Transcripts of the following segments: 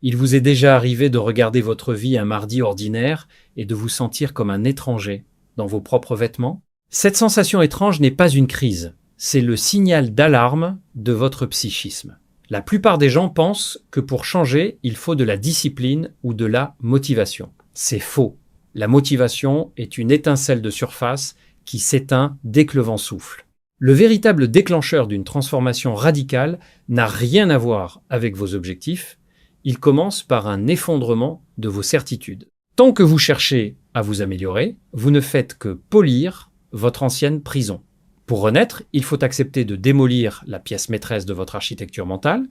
Il vous est déjà arrivé de regarder votre vie un mardi ordinaire et de vous sentir comme un étranger dans vos propres vêtements? Cette sensation étrange n'est pas une crise, c'est le signal d'alarme de votre psychisme. La plupart des gens pensent que pour changer, il faut de la discipline ou de la motivation. C'est faux. La motivation est une étincelle de surface qui s'éteint dès que le vent souffle. Le véritable déclencheur d'une transformation radicale n'a rien à voir avec vos objectifs. Il commence par un effondrement de vos certitudes. Tant que vous cherchez à vous améliorer, vous ne faites que polir votre ancienne prison. Pour renaître, il faut accepter de démolir la pièce maîtresse de votre architecture mentale,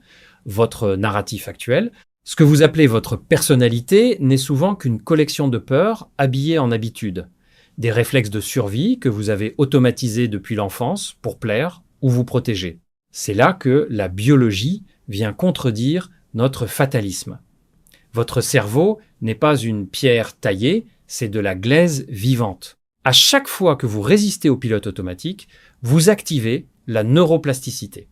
votre narratif actuel. Ce que vous appelez votre personnalité n'est souvent qu'une collection de peurs habillées en habitudes, des réflexes de survie que vous avez automatisés depuis l'enfance pour plaire ou vous protéger. C'est là que la biologie vient contredire notre fatalisme. Votre cerveau n'est pas une pierre taillée, c'est de la glaise vivante. À chaque fois que vous résistez au pilote automatique, vous activez la neuroplasticité.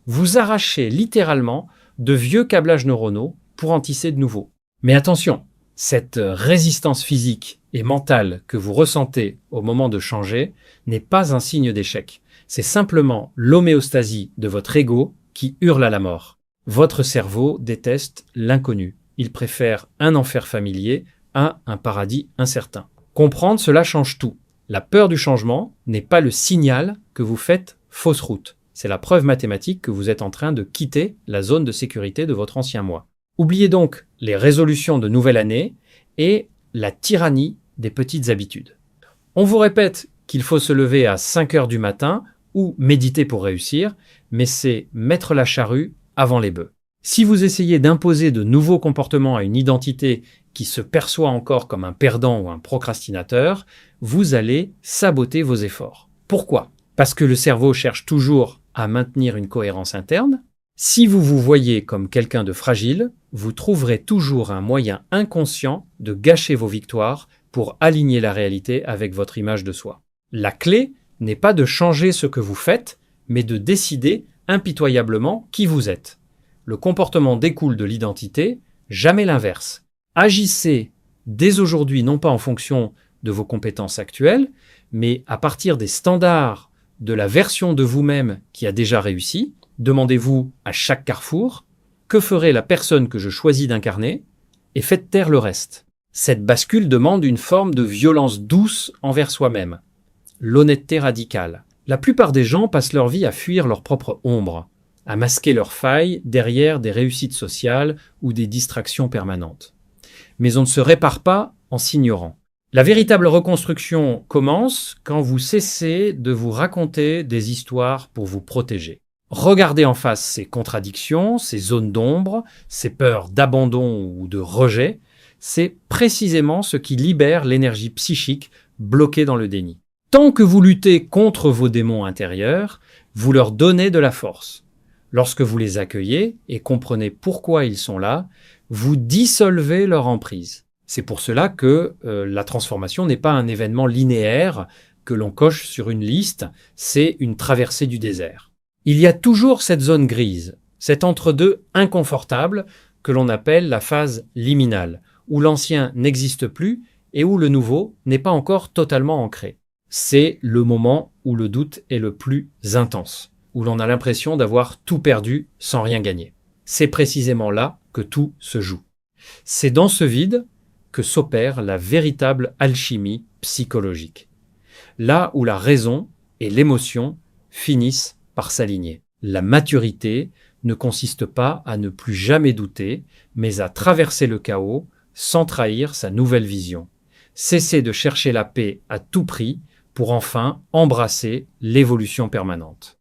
Vous arrachez littéralement de vieux câblages neuronaux pour en tisser de nouveaux. Mais attention, cette résistance physique et mentale que vous ressentez au moment de changer n'est pas un signe d'échec. C'est simplement l'homéostasie de votre ego qui hurle à la mort. Votre cerveau déteste l'inconnu. Il préfère un enfer familier à un paradis incertain. Comprendre cela change tout. La peur du changement n'est pas le signal que vous faites fausse route. C'est la preuve mathématique que vous êtes en train de quitter la zone de sécurité de votre ancien moi. Oubliez donc les résolutions de nouvelle année et la tyrannie des petites habitudes. On vous répète qu'il faut se lever à 5 heures du matin ou méditer pour réussir, mais c'est mettre la charrue avant les bœufs. Si vous essayez d'imposer de nouveaux comportements à une identité qui se perçoit encore comme un perdant ou un procrastinateur, vous allez saboter vos efforts. Pourquoi? Parce que le cerveau cherche toujours à maintenir une cohérence interne. Si vous vous voyez comme quelqu'un de fragile, vous trouverez toujours un moyen inconscient de gâcher vos victoires pour aligner la réalité avec votre image de soi. La clé n'est pas de changer ce que vous faites, mais de décider impitoyablement qui vous êtes. Le comportement découle de l'identité, jamais l'inverse. Agissez dès aujourd'hui non pas en fonction de vos compétences actuelles, mais à partir des standards de la version de vous-même qui a déjà réussi. Demandez-vous à chaque carrefour « Que ferait la personne que je choisis d'incarner ?» et faites taire le reste. Cette bascule demande une forme de violence douce envers soi-même. L'honnêteté radicale. La plupart des gens passent leur vie à fuir leur propre ombre, à masquer leurs failles derrière des réussites sociales ou des distractions permanentes. Mais on ne se répare pas en s'ignorant. La véritable reconstruction commence quand vous cessez de vous raconter des histoires pour vous protéger. Regardez en face ces contradictions, ces zones d'ombre, ces peurs d'abandon ou de rejet. C'est précisément ce qui libère l'énergie psychique bloquée dans le déni. Tant que vous luttez contre vos démons intérieurs, vous leur donnez de la force. Lorsque vous les accueillez et comprenez pourquoi ils sont là, vous dissolvez leur emprise. C'est pour cela que la transformation n'est pas un événement linéaire que l'on coche sur une liste, c'est une traversée du désert. Il y a toujours cette zone grise, cet entre-deux inconfortable que l'on appelle la phase liminale, où l'ancien n'existe plus et où le nouveau n'est pas encore totalement ancré. C'est le moment où le doute est le plus intense, où l'on a l'impression d'avoir tout perdu sans rien gagner. C'est précisément là que tout se joue. C'est dans ce vide que s'opère la véritable alchimie psychologique. Là où la raison et l'émotion finissent par s'aligner. La maturité ne consiste pas à ne plus jamais douter, mais à traverser le chaos sans trahir sa nouvelle vision. Cesser de chercher la paix à tout prix pour enfin embrasser l'évolution permanente.